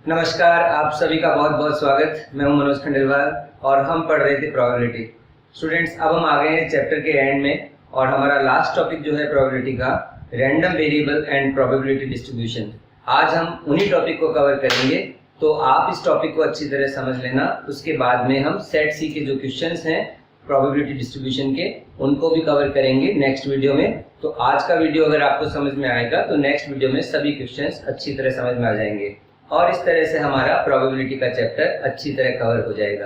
नमस्कार, आप सभी का बहुत बहुत स्वागत। मैं हूं मनोज खंडेलवाल और हम पढ़ रहे थे प्रोबेबिलिटी। स्टूडेंट्स, अब हम आ गए हैं चैप्टर के एंड में और हमारा लास्ट टॉपिक जो है प्रोबेबिलिटी का, random variable and probability distribution. आज हम उन्हीं टॉपिक को कवर करेंगे, तो आप इस टॉपिक को अच्छी तरह समझ लेना। उसके बाद में हम सेट सी के जो क्वेश्चंस हैं प्रोबेबिलिटी डिस्ट्रीब्यूशन के, उनको भी कवर करेंगे नेक्स्ट वीडियो में। तो आज का वीडियो अगर आपको समझ में आएगा तो नेक्स्ट वीडियो में सभी क्वेश्चंस अच्छी तरह समझ में आ जाएंगे और इस तरह से हमारा प्रोबेबिलिटी का चैप्टर अच्छी तरह कवर हो जाएगा।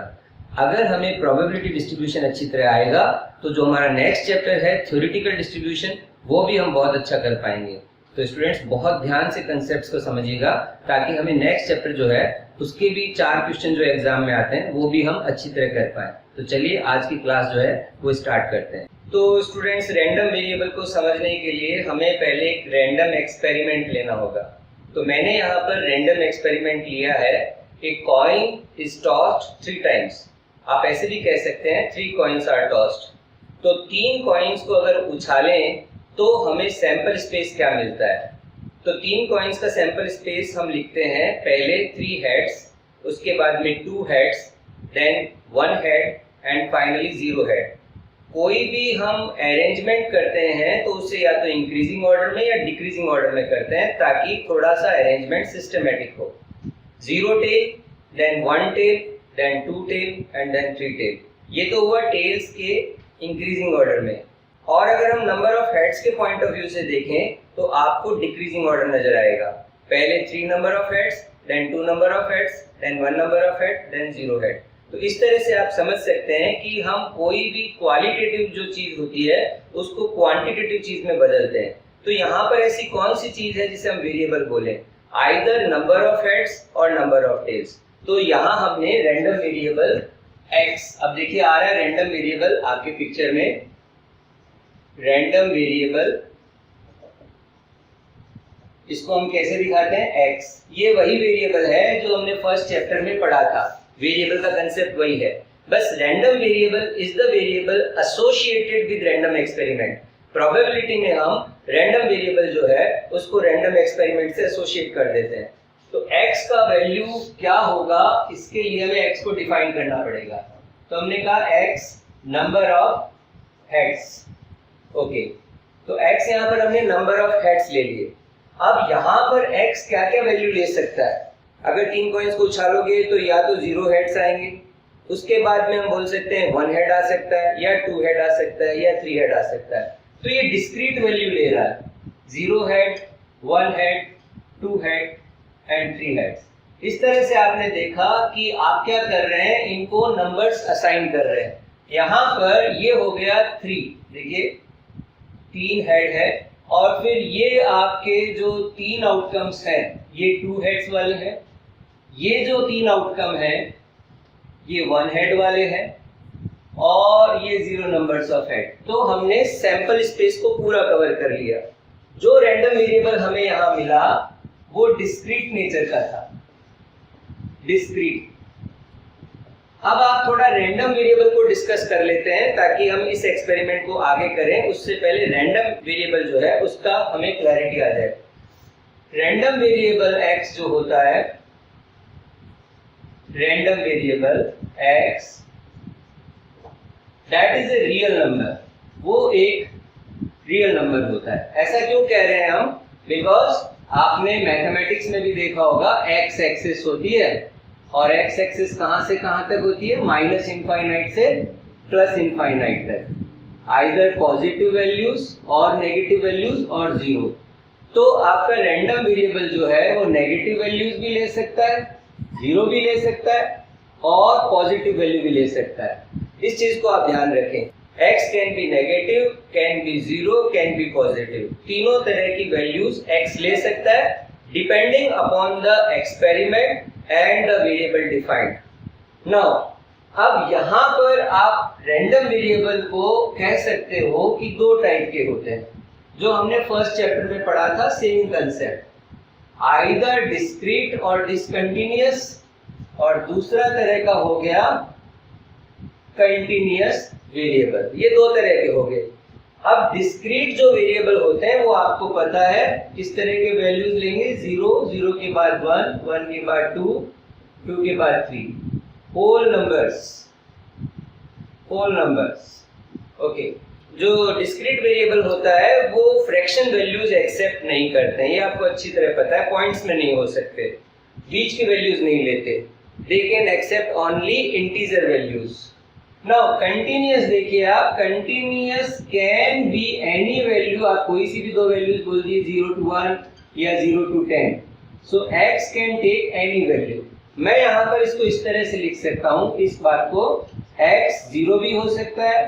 अगर हमें प्रोबेबिलिटी डिस्ट्रीब्यूशन अच्छी तरह आएगा तो जो हमारा नेक्स्ट चैप्टर है थ्योरेटिकल डिस्ट्रीब्यूशन, वो भी हम बहुत अच्छा कर पाएंगे। तो स्टूडेंट्स, बहुत ध्यान से कंसेप्ट्स को समझिएगा ताकि हमें नेक्स्ट चैप्टर जो है उसके भी 4 क्वेश्चन जो एग्जाम में आते हैं वो भी हम अच्छी तरह कर पाए। तो चलिए आज की क्लास जो है वो स्टार्ट करते हैं। तो स्टूडेंट्स, रैंडम वेरिएबल को समझने के लिए हमें पहले एक रैंडम एक्सपेरिमेंट लेना होगा। तो मैंने यहाँ पर रैंडम एक्सपेरिमेंट लिया है। एक कॉइन इज टॉस्ड 3 टाइम्स। आप ऐसे भी कह सकते हैं 3 कॉइन्स आर टॉस्ड। तो 3 कॉइन्स को अगर उछालें तो हमें सैंपल स्पेस क्या मिलता है। तो 3 कॉइन्स का सैंपल स्पेस हम लिखते हैं पहले 3 हेड्स, उसके बाद में 2 heads, then 1 head and finally 0 head. कोई भी हम अरेंजमेंट करते हैं तो उसे या तो इंक्रीजिंग ऑर्डर में या डिक्रीजिंग ऑर्डर में करते हैं ताकि थोड़ा सा अरेंजमेंट सिस्टमेटिक हो। 0 tail, then 1 tail, then 2 tail and then 3 tail. ये तो हुआ टेल्स के इंक्रीजिंग ऑर्डर में। और अगर हम नंबर ऑफ हेड्स के पॉइंट ऑफ व्यू से देखें तो आपको डिक्रीजिंग ऑर्डर नजर आएगा। पहले 3 number of heads, then 2 number of heads, then 1 number of head, then 0 head. तो इस तरह से आप समझ सकते हैं कि हम कोई भी क्वालिटेटिव जो चीज होती है उसको क्वांटिटेटिव चीज में बदलते हैं। तो यहाँ पर ऐसी कौन सी चीज है जिसे हम वेरिएबल बोले? आइदर नंबर ऑफ हेड्स और नंबर ऑफ टेल्स। तो यहाँ हमने रैंडम वेरिएबल x, अब देखिए आ रहा है रैंडम वेरिएबल आपके पिक्चर में, रैंडम वेरिएबल, इसको हम कैसे दिखाते हैं? x। ये वही वेरिएबल है जो हमने फर्स्ट चैप्टर में पढ़ा था। वेरिएबल का कंसेप्ट वही है, बस random variable is the variable associated with random experiment. Probability में हम रैंडम वेरिएबल जो है उसको रैंडम एक्सपेरिमेंट से एसोसिएट कर देते हैं। तो x का वैल्यू क्या होगा, इसके लिए हमें x को डिफाइन करना पड़ेगा। तो हमने कहा x number of heads. Okay, तो x यहाँ पर हमने नंबर ऑफ हेड्स ले लिए। अब यहाँ पर x क्या क्या वैल्यू ले सकता है? अगर 3 कॉइन्स को उछालोगे तो या तो 0 हेड्स आएंगे, उसके बाद में हम बोल सकते हैं 1 हेड आ सकता है, या 2 हेड आ सकता है, या 3 हेड आ सकता है। तो ये डिस्क्रीट वैल्यू ले रहा है, 0 head, 1 head, 2 head and 3 heads. इस तरह से आपने देखा कि आप क्या कर रहे हैं, इनको नंबर्स असाइन कर रहे हैं। यहाँ पर ये हो गया 3, देखिए 3 हेड है, और फिर ये आपके जो 3 आउटकम्स हैं ये 2 हेड्स वाले हैं। ये जो 3 आउटकम है ये 1 हेड वाले हैं, और ये 0 नंबर्स ऑफ हेड। तो हमने सैंपल स्पेस को पूरा कवर कर लिया। जो रैंडम वेरिएबल हमें यहाँ मिला वो डिस्क्रीट नेचर का था, डिस्क्रीट। अब आप थोड़ा रैंडम वेरिएबल को डिस्कस कर लेते हैं ताकि हम इस एक्सपेरिमेंट को आगे करें। उससे पहले रैंडम वेरिएबल जो है उसका हमें क्लैरिटी आ जाए। रैंडम वेरिएबल x जो होता है, random variable x that is a real number, वो एक रियल नंबर होता है। ऐसा क्यों कह रहे हैं हम? बिकॉज आपने मैथमेटिक्स में भी देखा होगा x एक्सिस होती है, और x एक्सिस कहां से कहां तक होती है? माइनस इनफाइनाइट से प्लस इनफाइनाइट तक, आइदर पॉजिटिव वैल्यूज और नेगेटिव वैल्यूज और 0। तो आपका रैंडम वेरिएबल जो है वो नेगेटिव वैल्यूज भी ले सकता है, 0 भी ले सकता है, और पॉजिटिव वैल्यू भी ले सकता है। इस चीज को आप ध्यान रखें। x can be negative, can be 0, can be positive. तीनों तरह की वैल्यूज x ले सकता है depending upon the experiment and the variable defined. Now अब यहाँ पर आप रैंडम वेरिएबल को कह सकते हो कि 2 टाइप के होते हैं, जो हमने फर्स्ट चैप्टर में पढ़ा था, सेम कंसेप्ट, आइदर डिस्क्रीट और डिसकंटिन्यूअस, और दूसरा तरह का हो गया कंटिन्यूअस वेरिएबल। ये 2 तरह के हो गए। अब डिस्क्रीट जो वेरिएबल होते हैं वो आपको पता है किस तरह के वैल्यूज लेंगे, 0, 0 के बाद 1, 1 के बाद 2, 2 के बाद 3, होल नंबर्स। ओके, जो डिस्क्रीट वेरिएबल होता है वो फ्रैक्शन वैल्यूज एक्सेप्ट नहीं करते हैं, ये आपको अच्छी तरह पता है, पॉइंट्स में नहीं हो सकते, बीच के वैल्यूज नहीं लेते, they can accept only integer values. Now continuous देखिए आप, continuous can be any value, आप कोई सी भी दो वैल्यूज बोल दिए, 0 to 1 या 0 to 10, so x can take any value. मैं यहाँ पर इसको इस तरह से लिख सकता हूँ, इस बात को, x 0 भी हो सकता है,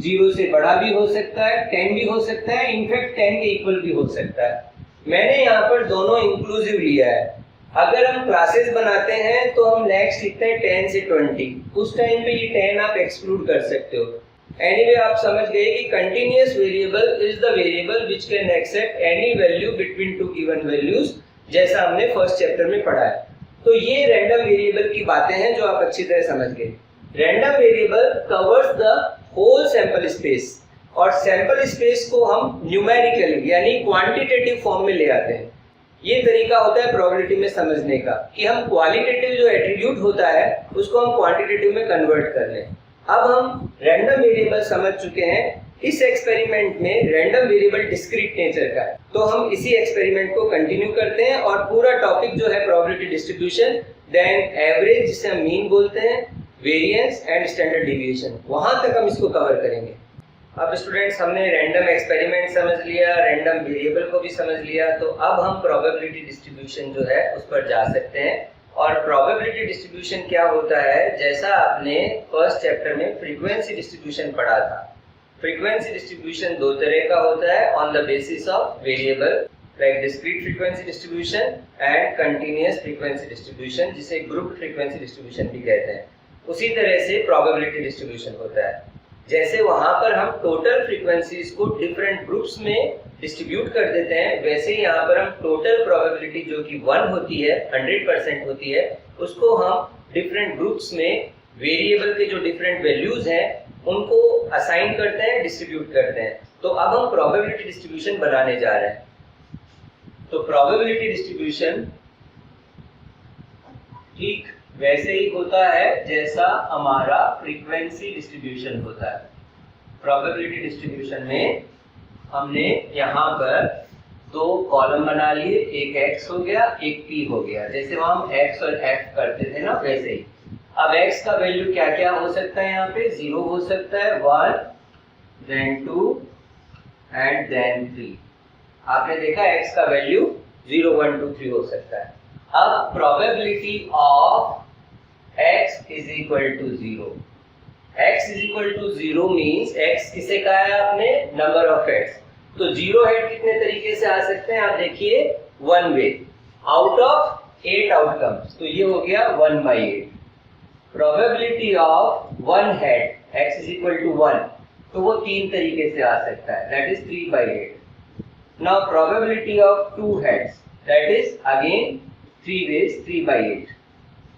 0 से बड़ा भी हो सकता है, 10 भी हो सकता है, इनफैक्ट 10 के इक्वल भी हो सकता है। मैंने यहाँ पर दोनों इंक्लूसिव लिया है। अगर हम क्लासेस बनाते हैं तो हम नेक्स्ट लिखते हैं 10 से 20, उस टाइम पे ये 10 आप एक्सक्लूड कर सकते हो। एनीवे आप समझ गए कि continuous variable is the variable which can accept any value between two given values, जैसा हमने फर्स्ट चैप्टर में पढ़ा है। तो ये रैंडम वेरिएबल की बातें हैं जो आप अच्छी तरह समझ गए। Random variable covers the whole sample space, और सैंपल स्पेस को हम न्यूमेरिकली यानी क्वांटिटेटिव फॉर्म में ले आते हैं। ये तरीका होता है प्रोबेबिलिटी में समझने का कि हम क्वालिटेटिव जो एट्रीब्यूट होता है उसको हम क्वांटिटेटिव में कन्वर्ट कर लें। अब हम रैंडम वेरिएबल समझ चुके हैं। इस एक्सपेरिमेंट में रैंडम वेरिएबल डिस्क्रीट नेचर का है, तो हम इसी एक्सपेरिमेंट को कंटिन्यू करते हैं और पूरा टॉपिक जो है प्रोबेबिलिटी डिस्ट्रीब्यूशन, देन एवरेज जिसे हम मीन बोलते हैं, वेरिएंस एंड स्टैंडर्ड डिविएशन, वहां तक हम इसको कवर करेंगे। अब स्टूडेंट्स, हमने रैंडम एक्सपेरिमेंट समझ लिया, रैंडम वेरिएबल को भी समझ लिया, तो अब हम प्रोबेबिलिटी डिस्ट्रीब्यूशन जो है उस पर जा सकते हैं। और प्रोबेबिलिटी डिस्ट्रीब्यूशन क्या होता है, जैसा आपने फर्स्ट चैप्टर में फ्रीक्वेंसी डिस्ट्रीब्यूशन पढ़ा था। फ्रीक्वेंसी डिस्ट्रीब्यूशन दो तरह का होता है, on the basis of variable, like discrete frequency distribution and continuous frequency distribution, जिसे ग्रुप फ्रीक्वेंसी डिस्ट्रीब्यूशन भी कहते हैं। उसी तरह से प्रोबेबिलिटी डिस्ट्रीब्यूशन होता है, जैसे वहां पर हम टोटल फ्रीक्वेंसीज को डिफरेंट ग्रुप्स में डिस्ट्रीब्यूट कर देते हैं, वैसे ही यहाँ पर हम टोटल प्रोबेबिलिटी जो कि 1 होती है, 100% होती है, उसको हम डिफरेंट ग्रुप्स में वेरिएबल के जो डिफरेंट वैल्यूज हैं उनको असाइन करते हैं, डिस्ट्रीब्यूट करते हैं। तो अब हम प्रोबेबिलिटी डिस्ट्रीब्यूशन बनाने जा रहे हैं। तो प्रोबेबिलिटी डिस्ट्रीब्यूशन ठीक वैसे ही होता है जैसा हमारा फ्रीक्वेंसी डिस्ट्रीब्यूशन होता है। प्रोबेबिलिटी डिस्ट्रीब्यूशन में हमने यहाँ पर दो कॉलम बना लिए, एक x हो गया, एक p हो गया, जैसे वहां हम x और f करते थे ना, वैसे ही। अब x का वैल्यू क्या क्या हो सकता है, यहाँ पे 0 हो सकता है, 1, then 2 and then 3। आपने देखा x का वैल्यू 0, 1, 2, 3 हो सकता है। अब probability of x is equal to 0, x is equal to 0 means x किसे कहा है आपने, नंबर ऑफ हेड्स। तो 0 हेड कितने तरीके से आ सकते हैं, आप देखिए, 1 वे, आउट ऑफ 8 आउटकम्स, तो ये हो गया 1/8। Probability of 1 head x is equal to 1, तो वो 3 तरीके से आ सकता है, that is 3/8। Now probability of 2 heads, that is again 3 ways, 3/8।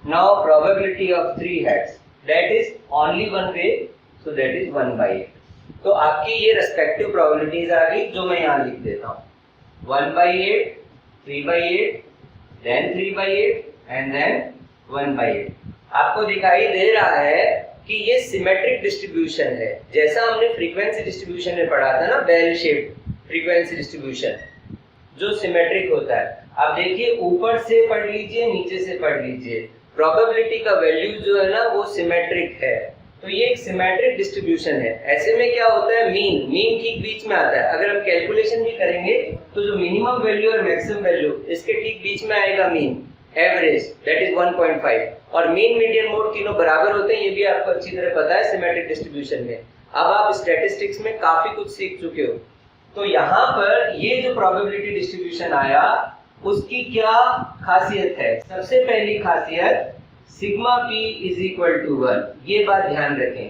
Now probability of 3 heads, that is only 1 way, so that is 1/8। तो आपकी ये रेस्पेक्टिव प्रोबेबिलिटीज आ गई, जो मैं यहाँ लिख देता हूँ, 1/8, 3/8, then 3/8 and then 1/8। आपको दिखाई दे रहा है कि ये सिमेट्रिक डिस्ट्रीब्यूशन है, जैसा हमने फ्रीक्वेंसी डिस्ट्रीब्यूशन में पढ़ा था ना, बेल शेप फ्रीक्वेंसी डिस्ट्रीब्यूशन, जो सिमेट्रिक होता है। आप देखिए, ऊपर से पढ़ लीजिए, नीचे से पढ़ लीजिए, प्रोबेबिलिटी का वैल्यू जो है ना वो सिमेट्रिक है, तो ये एक सिमेट्रिक डिस्ट्रीब्यूशन है। ऐसे में क्या होता है, मीन ठीक बीच में आता है। अगर हम कैलकुलेशन भी करेंगे तो जो मिनिमम वैल्यू और मैक्सिमम वैल्यू, इसके ठीक बीच में आएगा मीन, एवरेज, दैट इज 1.5, और मीन, मीडियन, मोड तीनों बराबर होते हैं, ये भी आपको अच्छी तरह पता है सिमेट्रिक डिस्ट्रीब्यूशन में। अब आप स्टैटिस्टिक्स में काफी कुछ सीख चुके हो। तो यहाँ पर ये जो प्रोबेबिलिटी डिस्ट्रीब्यूशन आया, उसकी क्या खासियत है, सबसे पहली खासियत, sigma p is equal to 1, ये बात ध्यान रखें।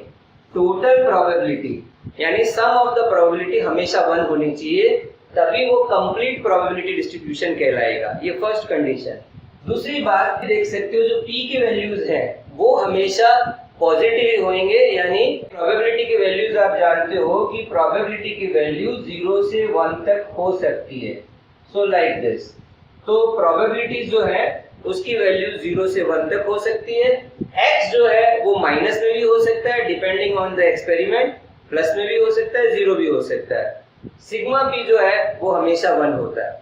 टोटल प्रोबेबिलिटी यानी सम ऑफ द प्रोबेबिलिटी हमेशा 1 होनी चाहिए, तभी वो कंप्लीट प्रोबेबिलिटी डिस्ट्रीब्यूशन कहलाएगा, ये फर्स्ट कंडीशन। दूसरी बात देख सकते हो, जो p के वैल्यूज हैं वो हमेशा पॉजिटिव होंगे, यानी प्रोबेबिलिटी के वैल्यूज प्रोबेबिलिटीज आप जानते हो कि प्रोबेबिलिटी की वैल्यू 0 से 1 तक हो सकती है। सो लाइक दिस, तो प्रोबेबिलिटीज जो है उसकी वैल्यू 0 से 1 तक हो सकती है। x जो है वो माइनस में भी हो सकता है depending on the experiment, plus में भी हो सकता है, 0 भी हो सकता है। सिग्मा p जो है वो हमेशा 1 होता है।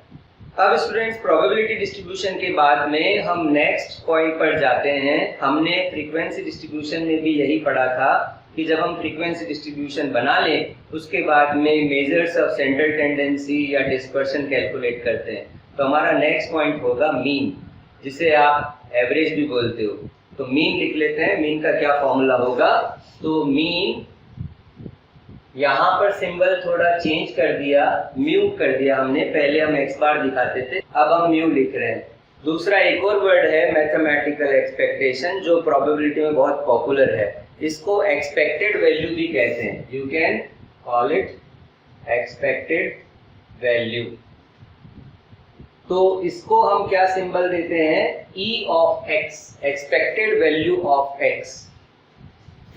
अब स्टूडेंट्स, प्रोबेबिलिटी डिस्ट्रीब्यूशन के बाद में हम नेक्स्ट पॉइंट पर जाते हैं। हमने फ्रीक्वेंसी डिस्ट्रीब्यूशन में भी यही पढ़ा था कि जब हम फ्रीक्वेंसी डिस्ट्रीब्यूशन बना लें उसके बाद में मेजर्स ऑफ सेंट्रल टेंडेंसी या डिस्पर्शन कैलकुलेट करते हैं, तो हमारा नेक्स्ट पॉइंट होगा मीन, जिसे आप एवरेज भी बोलते हो। तो मीन लिख लेते हैं। मीन का क्या फॉर्मूला होगा? तो मीन, यहाँ पर सिंबल थोड़ा चेंज कर दिया, म्यू कर दिया हमने। पहले हम एक्स बार दिखाते थे, अब हम म्यू लिख रहे हैं। दूसरा एक और वर्ड है मैथमेटिकल एक्सपेक्टेशन, जो प्रोबेबिलिटी में बहुत पॉपुलर है। इसको एक्सपेक्टेड वैल्यू भी कहते हैं। You can call it expected value. तो इसको हम क्या सिंबल देते हैं? ई of X, expected value of x.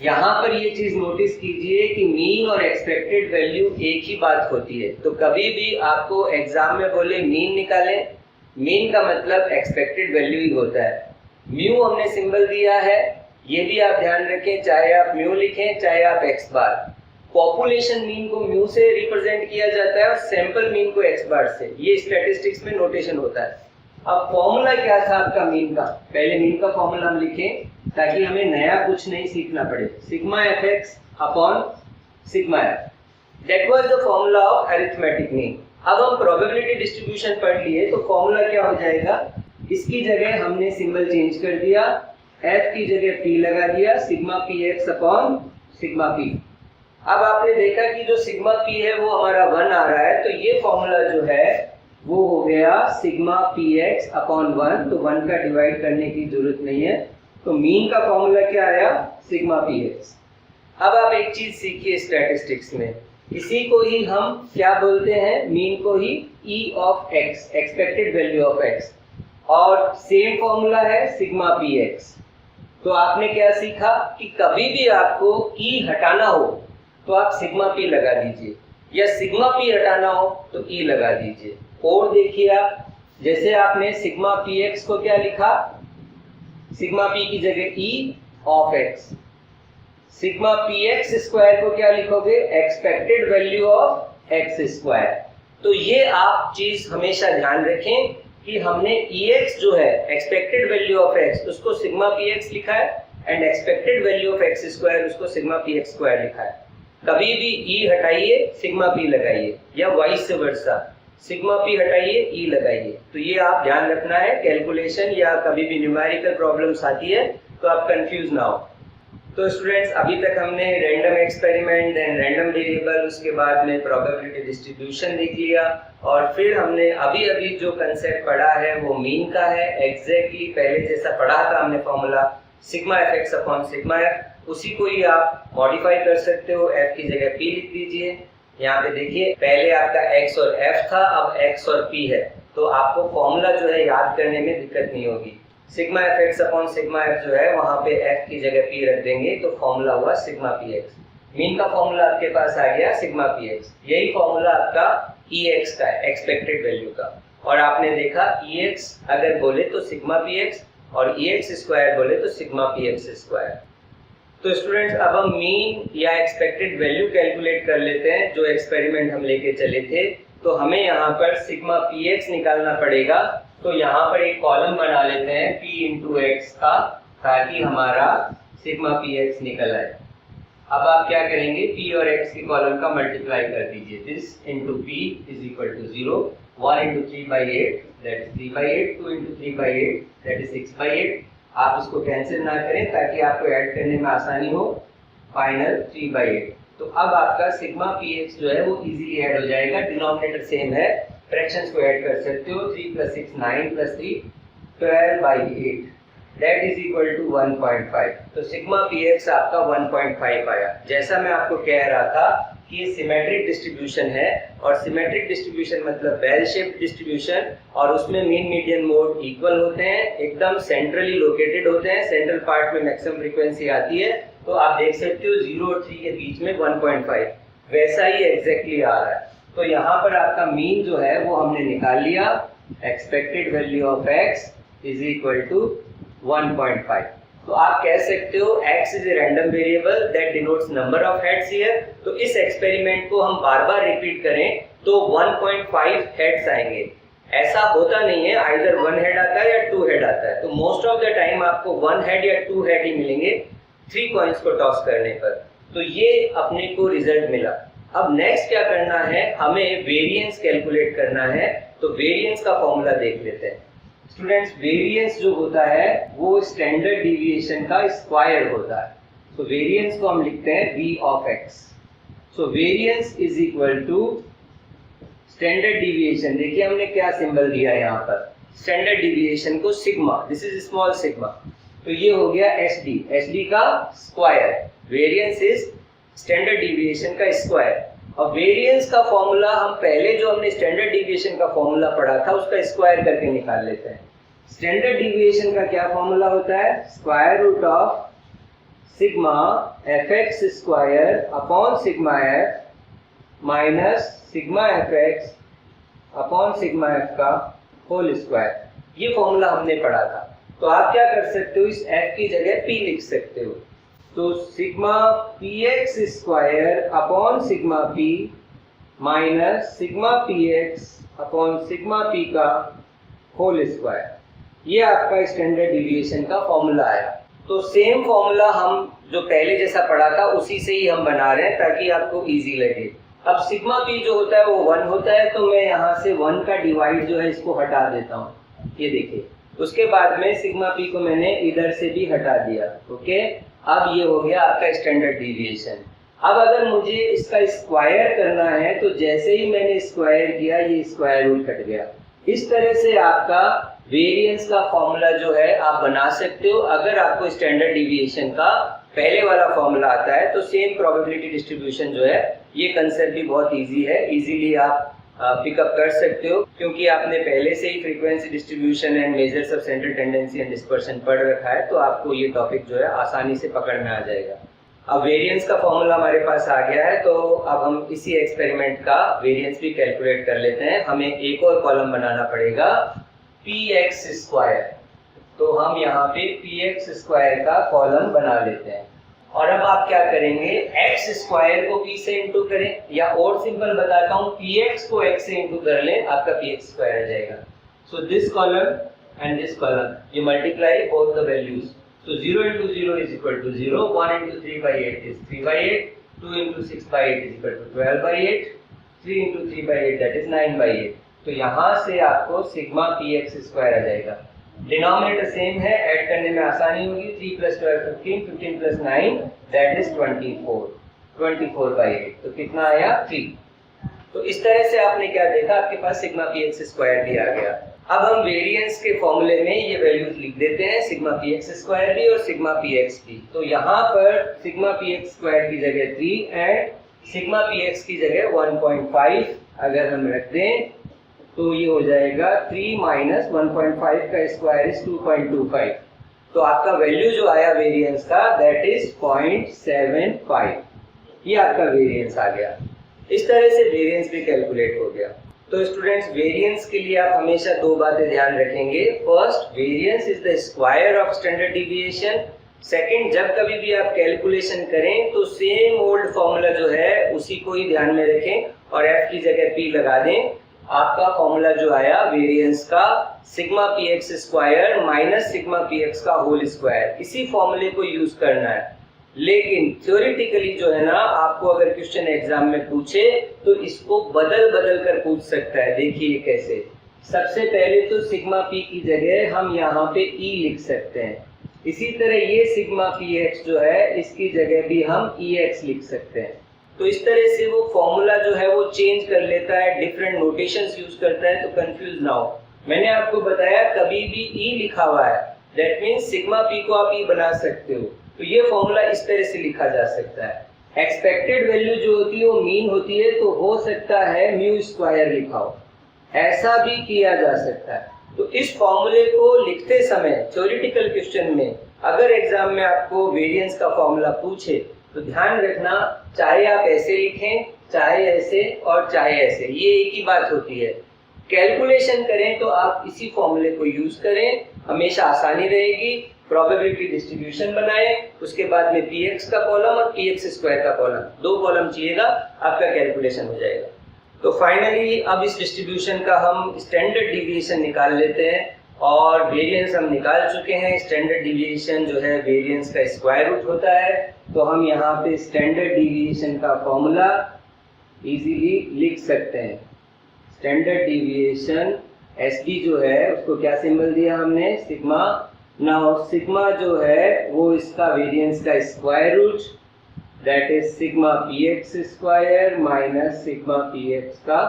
यहाँ पर ये चीज नोटिस कीजिए कि मीन और एक्सपेक्टेड वैल्यू एक ही बात होती है। तो कभी भी आपको एग्जाम में बोले मीन निकालें, मीन का मतलब एक्सपेक्टेड वैल्यू ही होता है। म्यू हमने सिंबल दिया है, ये भी आप ध्यान रखें, चाहे आप म्यू लिखें चाहे आप एक्स बार। पॉपुलेशन मीन को म्यू से रिप्रेजेंट किया जाता है और सैंपल मीन को एक्स बार से। ये स्टैटिस्टिक्स में नोटेशन होता है। अब फॉर्मूला क्या था आपका मीन का? पहले मीन का फॉर्मूला हम लिखें ताकि हमें नया कुछ नहीं सीखना पड़े। Sigma f x upon sigma F, that was the formula of arithmetic mean. अब हम प्रोबेबिलिटी डिस्ट्रीब्यूशन पढ़ लिए, तो फॉर्मूला क्या हो जाएगा? इसकी जगह हमने सिंबल चेंज कर दिया, एफ की जगह पी लगा दिया, sigma P x upon sigma P. अब आपने देखा कि जो सिग्मा पी है वो हमारा 1 आ रहा है, तो ये फॉर्मूला जो है वो हो गया सिग्मा पी एक्स अपॉन 1। तो 1 का डिवाइड करने की जरूरत नहीं है। तो मीन का फॉर्मूला क्या आया? Sigma P x. अब आप एक चीज सीखिए स्टैटिस्टिक्स में, इसी को ही हम क्या बोलते हैं? मीन को ही E of X, expected value of X, और सेम फॉर्मूला है सिग्मा पी एक्स। तो आपने क्या सीखा कि कभी भी आपको ई हटाना हो तो आप सिग्मा पी लगा दीजिए, या सिग्मा पी हटाना हो तो ई लगा दीजिए। और देखिए आप, जैसे आपने सिग्मा पी एक्स को क्या लिखा? सिग्मा पी की जगह ई of x. Sigma P x square को क्या लिखोगे? Expected value of x square. तो ये आप चीज हमेशा ध्यान रखें कि हमने ई एक्स जो है एक्सपेक्टेड वैल्यू ऑफ एक्स, उसको सिग्मा पी एक्स लिखा है, and expected value of x square उसको सिग्मा पी एक्स स्क्वायर लिखा है। कभी भी ई हटाइए सिग्मा पी लगाइए, या वाइस वर्सा, सिग्मा पी हटाइए ई लगाइए। तो ये आप ध्यान रखना है। कैलकुलेशन या कभी भी न्यूमेरिकल प्रॉब्लम्स आती है तो आप कंफ्यूज ना हो। तो स्टूडेंट्स, अभी तक हमने random experiment and random variable, उसके बाद में प्रोबेबिलिटी डिस्ट्रीब्यूशन देख लिया, और फिर हमने अभी अभी जो कंसेप्ट पढ़ा है वो मीन का है। एग्जैक्टली पहले जैसा पढ़ा था हमने formula, sigma f x upon sigma F, उसी को ही आप मॉडिफाई कर सकते हो। एफ की जगह पी लिख दीजिए। यहाँ पे देखिए, पहले आपका x और f था, अब x और p है, तो आपको फॉर्मूला जो है याद करने में दिक्कत नहीं होगी। Sigma f x upon sigma F जो है वहां पे f की जगह p रख देंगे, तो फॉर्मूला हुआ सिग्मा पी एक्स। मीन का फॉर्मूला आपके पास आ गया सिग्मा पी एक्स। यही फॉर्मूला आपका ई एक्स का है, एक्सपेक्टेड वैल्यू का। और आपने देखा ई एक्स अगर बोले तो सिग्मा पी एक्स, और ई एक्स स्क्वायर बोले तो सिग्मा पी एक्स स्क्वायर। तो स्टूडेंट्स, अब हम मीन या एक्सपेक्टेड वैल्यू कैलकुलेट कर लेते हैं, जो एक्सपेरिमेंट हम लेके चले थे। तो हमें यहाँ पर सिग्मा पी एक्स निकालना पड़ेगा। तो यहाँ पर एक कॉलम बना लेते हैं p इंटू एक्स का, ताकि हमारा सिग्मा पी एक्स निकल आए। अब आप क्या करेंगे? p और x की कॉलम का मल्टीप्लाई कर दीजिए। This into p is equal to 0, 1 into 3/8 that is 3/8, 2 into 3/8 that is 6/8। आप इसको कैंसिल ना करें ताकि आपको ऐड करने में आसानी हो। फाइनल 3/8। तो अब आपका सिग्मा पी एक्स जो है वो इजीली ऐड हो जाएगा। डिनोमिनेटर सेम है, फ्रैक्शंस को ऐड कर सकते हो। 3 + 6 9 + 3 12/8 दैट इज इक्वल टू 1.5। तो सिग्मा पी एक्स आपका 1.5 आया। जैसा मैं आपको कह रहा था कि ये सिमेट्रिक डिस्ट्रीब्यूशन है, और सिमेट्रिक डिस्ट्रीब्यूशन मतलब बेल शेप डिस्ट्रीब्यूशन, और उसमें मीन मीडियन मोड इक्वल होते हैं, एकदम सेंट्रली लोकेटेड होते हैं। सेंट्रल पार्ट में मैक्सिमम फ्रीक्वेंसी आती है तो आप देख सकते हो 0 और 3 के बीच में 1.5 वैसा ही एग्जैक्टली आ रहा है। तो यहाँ पर आपका मीन जो है वो हमने निकाल लिया, expected value of x is equal to 1.5। तो आप कह सकते हो x is a random variable that denotes number of heads here. तो इस एक्सपेरिमेंट को हम बार बार रिपीट करें तो 1.5 हेड्स आएंगे। ऐसा होता नहीं है, आइदर 1 हेड आता है या 2 हेड आता है। तो मोस्ट ऑफ द टाइम आपको 1 हेड या 2 हेड ही मिलेंगे 3 कॉइन्स को टॉस करने पर। तो ये अपने को रिजल्ट मिला। अब नेक्स्ट क्या करना है, हमें वेरिएंस कैलकुलेट करना है। तो वेरिएंस का फॉर्मूला देख लेते हैं। स्टूडेंट्स, वेरिएंस जो होता है वो स्टैंडर्ड डिविएशन का स्क्वायर होता है। तो वेरिएंस को हम लिखते हैं v of x। So variance is equal to standard deviation. देखिए हमने क्या सिंबल दिया है यहाँ पर, स्टैंडर्ड डिविएशन को sigma, this is small sigma. तो ये हो गया एसडी का square. Variance is standard deviation का स्क्वायर। अब वेरिएंस का फॉर्मूला हम पहले जो हमने स्टैंडर्ड डिविएशन का फॉर्मूला पढ़ा था उसका स्क्वायर करके निकाल लेते हैं। स्टैंडर्ड डिविएशन का क्या फॉर्मूला होता है, square root of sigma f x square upon sigma f minus sigma f x upon sigma f का होल स्क्वायर। ये फॉर्मूला हमने पढ़ा था। तो आप क्या कर सकते हो, इस एफ की जगह पी लिख सकते हो। तो sigma P x square upon sigma P minus sigma P x upon sigma P का होल स्क्वायर, ये आपका स्टैंडर्ड डिविएशन का फॉर्मूला आया। तो सेम फॉर्मूला हम जो पहले जैसा पढ़ा था उसी से ही हम बना रहे हैं ताकि आपको इजी लगे। अब सिग्मा पी जो होता है वो 1 होता है, तो मैं यहाँ से 1 का डिवाइड जो है इसको हटा देता हूँ। ये देखिए, उसके बाद में सिग्मा पी को मैंने इधर से भी हटा दिया। ओके, अब ये हो गया आपका स्टैंडर्ड डिविएशन। अब अगर मुझे इसका स्क्वायर करना है तो जैसे ही मैंने स्क्वायर किया ये स्क्वायर रूट कट गया। इस तरह से आपका वेरिएंस का फॉर्मूला जो है आप बना सकते हो। अगर आपको स्टैंडर्ड डिविएशन का पहले वाला फॉर्मूला आता है तो सेम प्रोबेबिलिटी डिस्ट्रीब्यूशन जो है, ये कंसेप्ट भी बहुत इजी है, इजीली आप पिकअप कर सकते हो क्योंकि आपने पहले से ही frequency distribution and measures of central tendency and dispersion पढ़ रखा है। तो आपको ये टॉपिक जो है आसानी से पकड़ में आ जाएगा। अब वेरिएंस का फॉर्मूला हमारे पास आ गया है, तो अब हम इसी एक्सपेरिमेंट का वेरिएंस भी कैलकुलेट कर लेते हैं। हमें एक और कॉलम बनाना पड़ेगा पी एक्स स्क्वायर। तो हम यहाँ पे पी एक्स स्क्वायर का कॉलम बना लेते हैं। और अब आप क्या करेंगे, x स्क्वायर को p से इंटू करें, या और सिंपल बताता हूँ, px को x से इंटू कर लें, आपका px स्क्वायर आ जाएगा। So this column and this column, ये multiply both the values. So 0 into 0 is equal to 0, 1 into 3/8 is 3/8, 2 into 6/8 is equal to 12/8, 3 into 3/8 that is 9/8। तो यहाँ से आपको सिग्मा px स्क्वायर आ जाएगा। डिनोमिनेटर सेम है, ऐड करने में आसानी होगी। 3 + 12 15, 15 + 9 दैट इज 24, 24/8। तो कितना आया, 3। तो इस तरह से आपने क्या देखा, आपके पास सिग्मा px स्क्वायर भी आ गया। अब हम वेरिएंस के फॉर्मूले में ये वैल्यूज लिख देते हैं, सिग्मा px स्क्वायर भी और सिग्मा px भी। तो यहाँ पर सिग्मा px स्क्वायर की जगह 3 एंड सिग्मा px की जगह 1.5 अगर हम रख दें तो ये हो जाएगा 3 माइनस 1.5 का स्क्वायर इज 2.25। तो आपका वैल्यू जो आया वेरिएंस का दैट इज 0.75। ये आपका वेरिएंस आ गया। इस तरह से वेरिएंस भी कैलकुलेट हो गया। तो स्टूडेंट्स, वेरिएंस के लिए आप हमेशा 2 बातें ध्यान रखेंगे। First, variance is the square of standard deviation. Second, जब कभी भी आप कैलकुलेशन करें तो सेम ओल्ड फॉर्मूला जो है उसी को ही ध्यान में रखें और f की जगह p लगा दें। आपका फॉर्मूला जो आया वेरिएंस का, sigma px square minus sigma px का होल स्क्वायर, इसी फॉर्मूले को यूज करना है। लेकिन थ्योरेटिकली जो है ना, आपको अगर क्वेश्चन एग्जाम में पूछे तो इसको बदल बदल कर पूछ सकता है। देखिए कैसे। सबसे पहले तो सिग्मा p की जगह हम यहाँ पे e लिख सकते हैं। इसी तरह ये सिग्मा px जो है इसकी जगह भी हम ex लिख सकते हैं। तो इस तरह से वो फॉर्मूला जो है वो चेंज कर लेता है, डिफरेंट नोटेशंस यूज करता है। तो कंफ्यूज ना हो। मैंने आपको बताया कभी भी e लिखा हुआ है दैट मींस सिग्मा p को आप e बना सकते हो। तो ये फॉर्मूला इस तरह से लिखा जा सकता है। एक्सपेक्टेड वैल्यू जो होती है वो मीन होती है, तो हो सकता है म्यू स्क्वायर लिखा हो, ऐसा भी किया जा सकता है। तो इस फॉर्मूले को लिखते समय थ्योरेटिकल क्वेश्चन में अगर एग्जाम में आपको वेरिएंस का फॉर्मूला पूछे तो ध्यान रखना, चाहे आप ऐसे लिखें, चाहे ऐसे और चाहे ऐसे, ये एक ही बात होती है। कैलकुलेशन करें तो आप इसी फॉर्मूले को यूज करें, हमेशा आसानी रहेगी। प्रोबेबिलिटी डिस्ट्रीब्यूशन बनाएं, उसके बाद में px का कॉलम और px स्क्वायर का कॉलम, 2 कॉलम चाहिएगा, आपका कैलकुलेशन हो जाएगा। तो फाइनली अब इस डिस्ट्रीब्यूशन का हम स्टैंडर्ड डिविएशन निकाल लेते हैं, और वेरिएंस हम निकाल चुके हैं। स्टैंडर्ड डिविएशन जो है वेरिएंस का स्क्वायर रूट होता है, तो हम यहाँ पे स्टैंडर्ड डिविएशन का फॉर्मूला इजीली लिख सकते हैं। स्टैंडर्ड डिविएशन एसडी जो है उसको क्या सिंबल दिया हमने, सिग्मा। नाउ सिग्मा जो है वो इसका वेरिएंस का square root, that is sigma px square minus sigma px का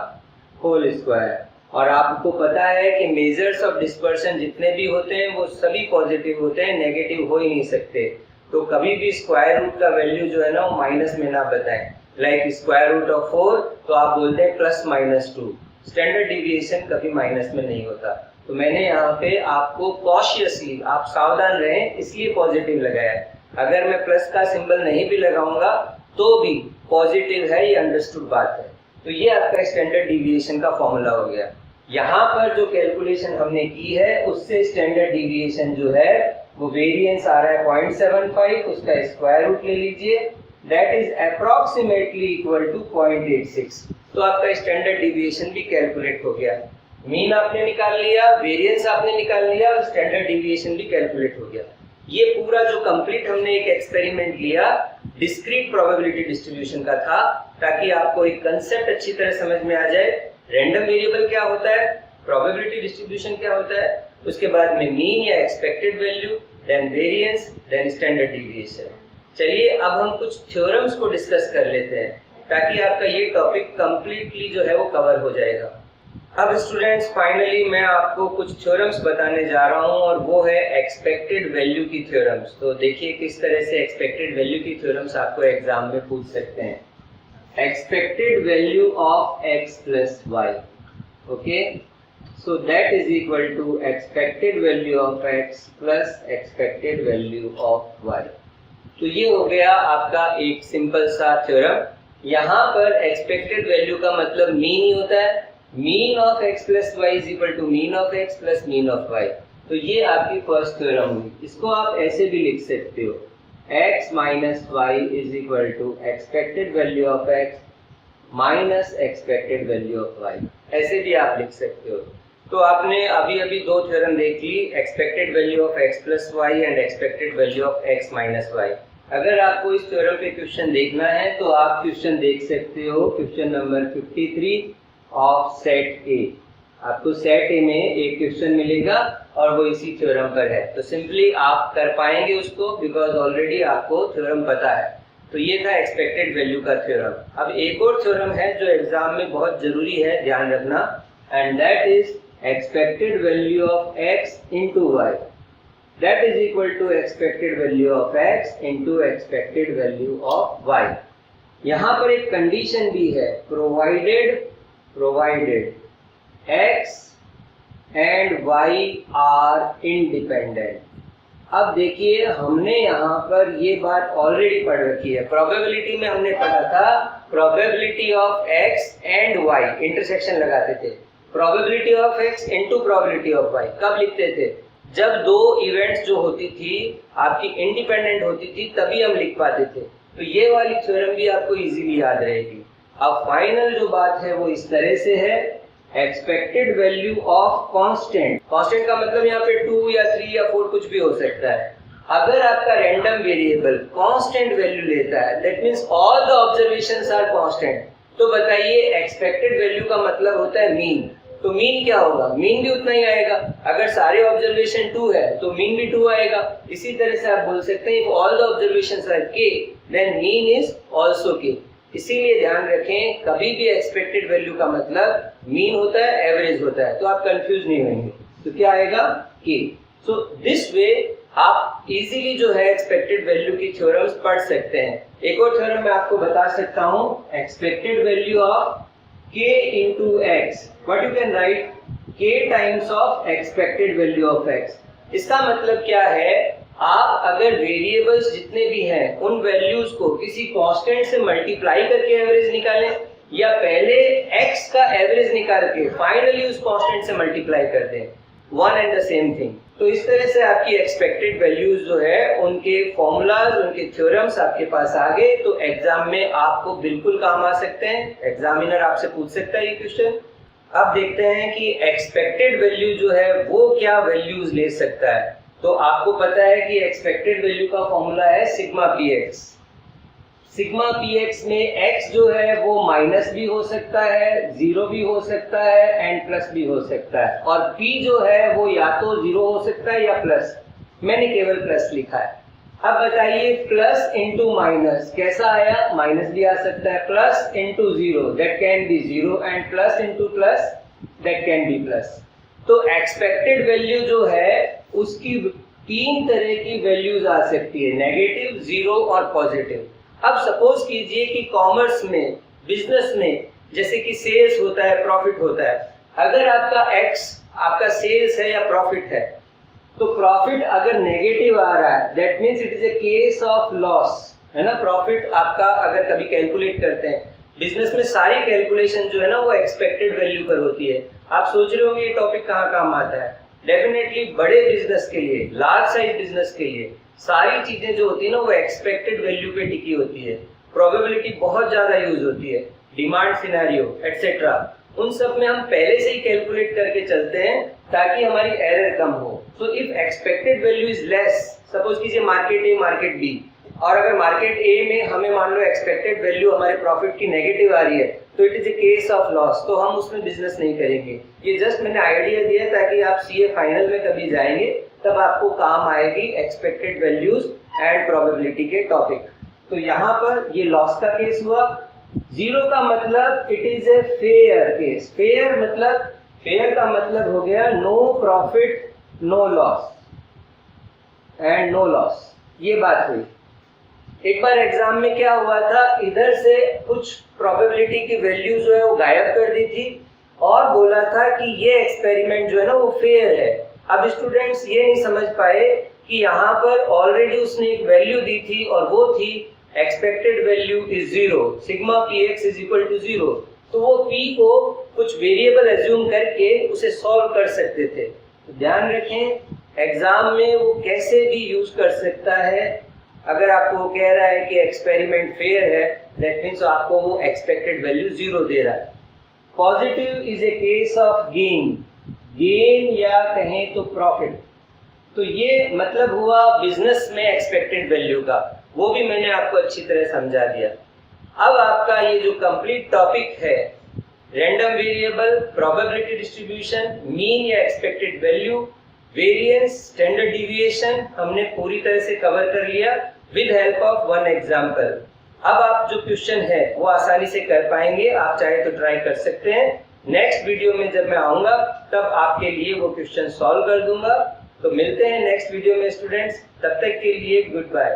होल स्क्वायर। और आपको पता है कि मेजर्स ऑफ डिस्पर्शन जितने भी होते हैं वो सभी पॉजिटिव होते हैं, नेगेटिव हो ही नहीं सकते। तो कभी भी स्क्वायर रूट का वैल्यू जो है ना वो माइनस में ना बताएं। लाइक स्क्वायर रूट ऑफ 4 तो आप बोलते हैं +-2। स्टैंडर्ड डिविएशन कभी माइनस में नहीं होता। तो मैंने यहाँ पे आपको कॉशियसली, आप सावधान रहें, इसलिए पॉजिटिव लगाया है। अगर मैं प्लस का सिंबल नहीं भी लगाऊंगा तो भी पॉजिटिव है, ये अंडरस्टूड बात है। तो ये आपका स्टैंडर्ड डिविएशन का फॉर्मूला हो गया। यहाँ पर जो कैलकुलेशन हमने की है उससे स्टैंडर्ड डिविएशन जो है वो वेरिएंस आ रहा है 0.75, उसका स्क्वायर रूट ले लीजिए, that is approximately equal to 0.86। तो आपका स्टैंडर्ड डिविएशन भी कैलकुलेट हो गया। मीन आपने निकाल लिया, वेरिएंस आपने निकाल लिया, और स्टैंडर्ड डिविएशन भी कैलकुलेट हो गया। ये पूरा जो कंप्लीट हमने एक एक्सपेरिमेंट लिया डिस्क्रीट प्रोबेबिलिटी डिस्ट्रीब्यूशन का था, ताकि आपको एक कंसेप्ट अच्छी तरह समझ में आ जाए। रैंडम वेरिएबल क्या होता है, प्रोबेबिलिटी डिस्ट्रीब्यूशन क्या होता है, उसके बाद में मीन या expected value, then variance, then standard deviation. चलिए अब हम कुछ थ्योरम्स को डिस्कस कर लेते हैं, ताकि आपका ये टॉपिक कंप्लीटली जो है वो कवर हो जाएगा। अब स्टूडेंट्स फाइनली मैं आपको कुछ थ्योरम्स बताने जा रहा हूं, और वो है एक्सपेक्टेड वैल्यू की थ्योरम्स। तो देखिए किस तरह से एक्सपेक्टेड वैल्यू की थ्योरम्स आपको एग्जाम में पूछ सकते हैं। Expected value of x plus y, okay, so that is equal to expected value of x plus expected value of y। तो ये हो गया आपका एक सिंपल सा थ्योरम। यहाँ पर एक्सपेक्टेड वैल्यू का मतलब मीन ही होता है, mean of x plus y is equal to mean of x plus mean of y। तो ये आपकी फर्स्ट थ्योरम हुई। इसको आप ऐसे भी लिख सकते हो, x minus y is equal to expected value of x minus expected value of y, ऐसे भी आप लिख सकते हो। तो आपने अभी अभी 2 थ्योरम देख ली, expected value of x plus Y and expected value of x minus Y. अगर आपको इस थ्योरम पे क्वेश्चन देखना है तो आप क्वेश्चन देख सकते हो, क्वेश्चन नंबर 53 ऑफ सेट ए। आपको सेट ए में एक क्वेश्चन मिलेगा और वो इसी थ्योरम पर है। तो सिंपली आप कर पाएंगे उसको, बिकॉज ऑलरेडी आपको थ्योरम पता है। तो ये था एक्सपेक्टेड वैल्यू का थ्योरम। अब एक और थ्योरम है जो एग्जाम में बहुत जरूरी है, ध्यान रखना, and that is expected value of x into y, that is equal to expected value of x into expected value of y। यहाँ पर एक कंडीशन भी है, provided x and y are independent। अब देखिए हमने यहाँ पर ये बात ऑलरेडी पढ़ रखी है। प्रोबेबिलिटी में हमने पढ़ा था probability of x and y, intersection लगाते थे। Probability of x into probability of y कब लिखते थे, जब 2 इवेंट्स जो होती थी आपकी इंडिपेंडेंट होती थी, तभी हम लिख पाते थे। तो ये वाली थ्योरम भी आपको इजीली याद रहेगी। अब फाइनल जो बात है वो इस तरह से है, expected value of constant. Constant का मतलब यहाँ पे 2 या 3 या 4 कुछ भी हो सकता है। अगर आपका रैंडम वेरिएबल कांस्टेंट वैल्यू लेता है, that means all the observations are constant. तो बताइए एक्सपेक्टेड वैल्यू का मतलब होता है मीन। तो मीन क्या होगा, मीन भी उतना ही आएगा। अगर सारे ऑब्जर्वेशन 2 है तो मीन भी 2 आएगा। इसी तरह से आप बोल सकते हैं if all the observations are k then mean is also k। इसीलिए ध्यान रखें, कभी भी एक्सपेक्टेड वैल्यू का मतलब मीन होता है, एवरेज होता है। तो आप कंफ्यूज नहीं होंगे। तो क्या आएगा k। सो दिस वे आप इजीली जो है एक्सपेक्टेड वैल्यू की थ्योरम्स पढ़ सकते हैं। एक और थ्योरम मैं आपको बता सकता हूं, expected value of k into x, what you can write, k times of expected value of x। इसका मतलब क्या है, आप अगर वेरिएबल्स जितने भी हैं उन वैल्यूज को किसी कांस्टेंट से मल्टीप्लाई करके एवरेज निकालें, या पहले x का एवरेज निकाल के फाइनली उस कांस्टेंट से मल्टीप्लाई कर दें, one and the same thing. तो इस तरह से आपकी एक्सपेक्टेड वैल्यूज जो है उनके फॉर्मूलाज, उनके थ्योरम्स आपके पास आ गए, तो एग्जाम में आपको बिल्कुल काम आ सकते हैं। एग्जामिनर आपसे पूछ सकता है ये क्वेश्चन। अब देखते हैं कि एक्सपेक्टेड वैल्यू जो है वो क्या वैल्यूज ले सकता है। तो आपको पता है कि एक्सपेक्टेड वैल्यू का फॉर्मूला है sigma P x. Sigma P x में x जो है वो माइनस भी हो सकता है, जीरो भी हो सकता है एंड प्लस भी हो सकता है, और p जो है वो या तो जीरो हो सकता है या प्लस। मैंने केवल प्लस लिखा है। अब बताइए प्लस इंटू माइनस कैसा आया? माइनस भी आ सकता है। Plus into zero that can be zero, and plus into plus that can be plus. तो एक्सपेक्टेड वैल्यू जो है उसकी तीन तरह की वैल्यूज आ सकती है, नेगेटिव, जीरो और पॉजिटिव। अब सपोज कीजिए कि कॉमर्स में, बिजनेस में, जैसे कि सेल्स होता है, प्रॉफिट होता है, अगर आपका x आपका सेल्स है या प्रॉफिट है, तो प्रॉफिट अगर नेगेटिव आ रहा है that means it is A case of loss, है ना। प्रॉफिट आपका अगर कभी कैलकुलेट करते हैं बिजनेस में, सारी कैलकुलेशन जो है ना वो एक्सपेक्टेड वैल्यू पर होती है। आप सोच रहे होंगे ये टॉपिक कहाँ काम आता है। डेफिनेटली बड़े बिजनेस के लिए, लार्ज साइज बिजनेस के लिए सारी चीजें जो होती है ना वो एक्सपेक्टेड वैल्यू पे टिकी होती है। प्रोबेबिलिटी बहुत ज्यादा यूज होती है, डिमांड सिनेरियो एटसेट्रा, उन सब में हम पहले से ही कैलकुलेट करके चलते हैं ताकि हमारी एरर कम हो। So if expected value is less, suppose कीजिए मार्केट ए मार्केट बी, और अगर मार्केट ए में हमें मान लो एक्सपेक्टेड वैल्यू हमारे प्रॉफिट की नेगेटिव आ रही है, तो it is A case of loss, तो हम उसमें बिजनेस नहीं करेंगे। ये जस्ट मैंने आइडिया दिया ताकि आप सीए फाइनल में कभी जाएंगे तब आपको काम आएगी एक्सपेक्टेड वैल्यूज एंड प्रोबेबिलिटी के टॉपिक। तो यहाँ पर ये लॉस का केस हुआ। जीरो का मतलब it is a fair case. Fair का मतलब हो गया no profit no loss and no loss. ये बात हुई। एक बार एग्जाम में क्या हुआ था, इधर से कुछ प्रोबेबिलिटी की वैल्यू जो है वो गायब कर दी थी और बोला था कि ये एक्सपेरिमेंट जो है ना वो फेयर है। अब स्टूडेंट्स ये नहीं समझ पाए कि यहाँ पर ऑलरेडी उसने एक वैल्यू दी थी और वो थी expected value is zero, sigma P x is equal to zero. तो वो p को कुछ वेरिएबल एज्यूम करके उसे सॉल्व कर सकते थे। तो ध्यान रखें एग्जाम में वो कैसे भी यूज कर सकता है। अगर आपको वो कह रहा है कि एक्सपेरिमेंट फेयर है, दैट मीन्स आपको वो एक्सपेक्टेड वैल्यू जीरो दे रहा है। Positive is a case of gain या कहें तो प्रॉफिट। तो ये मतलब हुआ बिजनेस में एक्सपेक्टेड वैल्यू का, वो भी मैंने आपको अच्छी तरह समझा दिया। अब आपका ये जो कंप्लीट टॉपिक है random variable, probability distribution, mean या expected value, variance, standard deviation, हमने पूरी तरह से कवर कर लिया with help of one example. अब आप जो क्वेश्चन है वो आसानी से कर पाएंगे, आप चाहे तो ट्राई कर सकते हैं। नेक्स्ट वीडियो में जब मैं आऊंगा तब आपके लिए वो क्वेश्चन सॉल्व कर दूंगा। तो मिलते हैं नेक्स्ट वीडियो में स्टूडेंट्स, तब तक के लिए गुड बाय।